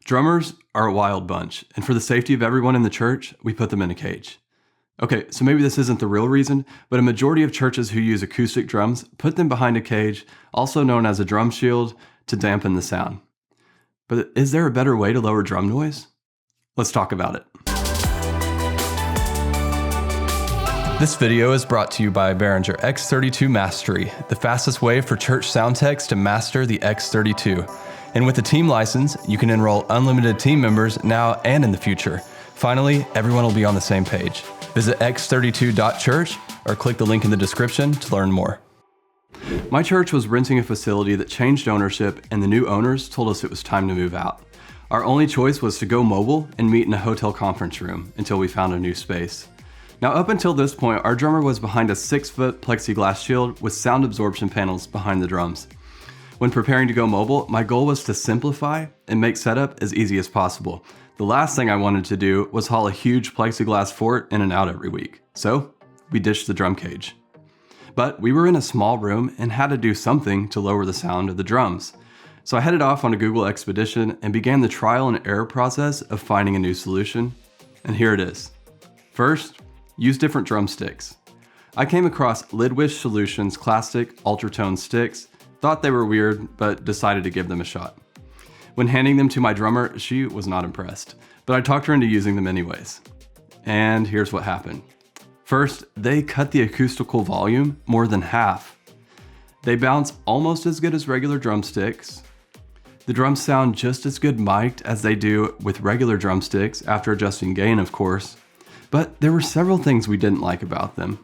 Drummers are a wild bunch, and for the safety of everyone in the church, we put them in a cage. Okay, so maybe this isn't the real reason, but a majority of churches who use acoustic drums put them behind a cage, also known as a drum shield, to dampen the sound. But is there a better way to lower drum noise? Let's talk about it. This video is brought to you by Behringer X32 Mastery, the fastest way for church sound techs to master the X32. And with a team license, you can enroll unlimited team members now and in the future. Finally, everyone will be on the same page. Visit x32.church or click the link in the description to learn more. My church was renting a facility that changed ownership, and the new owners told us it was time to move out. Our only choice was to go mobile and meet in a hotel conference room until we found a new space. Now, up until this point, our drummer was behind a 6-foot plexiglass shield with sound absorption panels behind the drums. When preparing to go mobile, my goal was to simplify and make setup as easy as possible. The last thing I wanted to do was haul a huge plexiglass fort in and out every week. So we ditched the drum cage. But we were in a small room and had to do something to lower the sound of the drums. So I headed off on a Google expedition and began the trial and error process of finding a new solution. And here it is. First, use different drumsticks. I came across Lidwish Solutions classic ultratone sticks, thought they were weird, but decided to give them a shot. When handing them to my drummer, she was not impressed, but I talked her into using them anyways. And here's what happened. First, they cut the acoustical volume more than half. They bounce almost as good as regular drumsticks. The drums sound just as good mic'd as they do with regular drumsticks, after adjusting gain, of course. But there were several things we didn't like about them.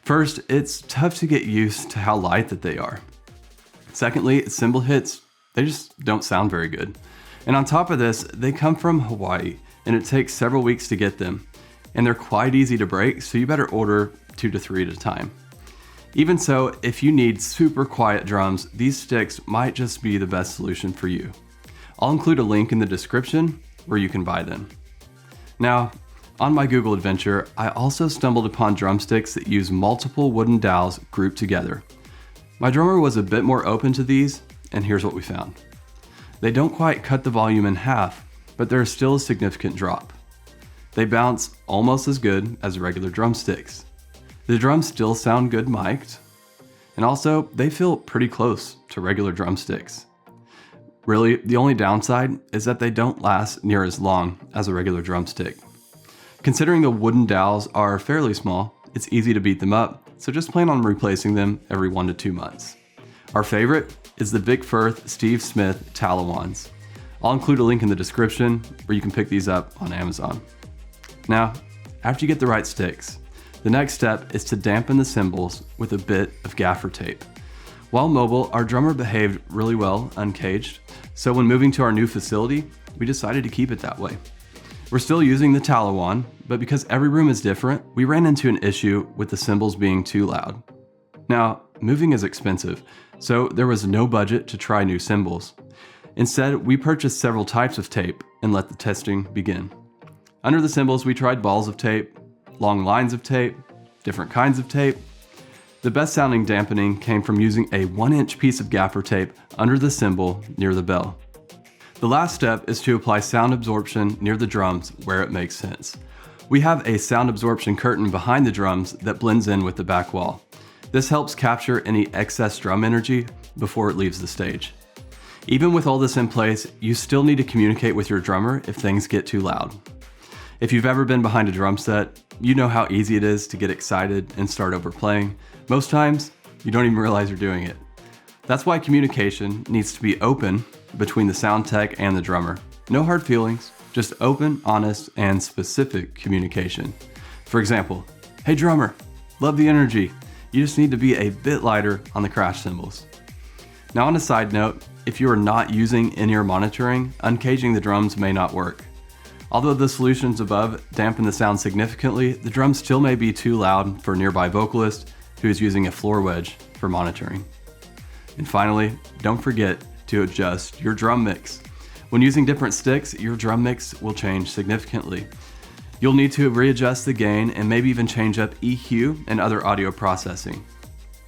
First, it's tough to get used to how light that they are. Secondly, cymbal hits, they just don't sound very good. And on top of this, they come from Hawaii, and it takes several weeks to get them. And they're quite easy to break, so you better order 2 to 3 at a time. Even so, if you need super quiet drums, these sticks might just be the best solution for you. I'll include a link in the description where you can buy them. Now, on my Google adventure, I also stumbled upon drumsticks that use multiple wooden dowels grouped together. My drummer was a bit more open to these, and here's what we found. They don't quite cut the volume in half, but there is still a significant drop. They bounce almost as good as regular drumsticks. The drums still sound good mic'd, and also they feel pretty close to regular drumsticks. Really, the only downside is that they don't last near as long as a regular drumstick. Considering the wooden dowels are fairly small, it's easy to beat them up, so just plan on replacing them every 1 to 2 months. Our favorite is the Vic Firth Steve Smith Talawans. I'll include a link in the description where you can pick these up on Amazon. Now, after you get the right sticks, the next step is to dampen the cymbals with a bit of gaffer tape. While mobile, our drummer behaved really well uncaged, so when moving to our new facility, we decided to keep it that way. We're still using the Talawan, but because every room is different, we ran into an issue with the cymbals being too loud. Now, moving is expensive, so there was no budget to try new cymbals. Instead, we purchased several types of tape and let the testing begin. Under the cymbals, we tried balls of tape, long lines of tape, different kinds of tape. The best sounding dampening came from using a 1-inch piece of gaffer tape under the cymbal near the bell. The last step is to apply sound absorption near the drums where it makes sense. We have a sound absorption curtain behind the drums that blends in with the back wall. This helps capture any excess drum energy before it leaves the stage. Even with all this in place, you still need to communicate with your drummer if things get too loud. If you've ever been behind a drum set, you know how easy it is to get excited and start over playing. Most times, you don't even realize you're doing it. That's why communication needs to be open between the sound tech and the drummer. No hard feelings, just open, honest, and specific communication. For example, hey drummer, love the energy. You just need to be a bit lighter on the crash cymbals. Now on a side note, if you are not using in-ear monitoring, uncaging the drums may not work. Although the solutions above dampen the sound significantly, the drums still may be too loud for a nearby vocalist who is using a floor wedge for monitoring. And finally, don't forget to adjust your drum mix. When using different sticks, your drum mix will change significantly. You'll need to readjust the gain and maybe even change up EQ and other audio processing.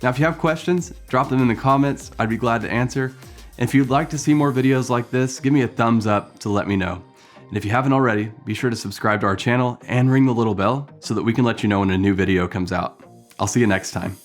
Now, if you have questions, drop them in the comments. I'd be glad to answer. And if you'd like to see more videos like this, give me a thumbs up to let me know. And if you haven't already, be sure to subscribe to our channel and ring the little bell so that we can let you know when a new video comes out. I'll see you next time.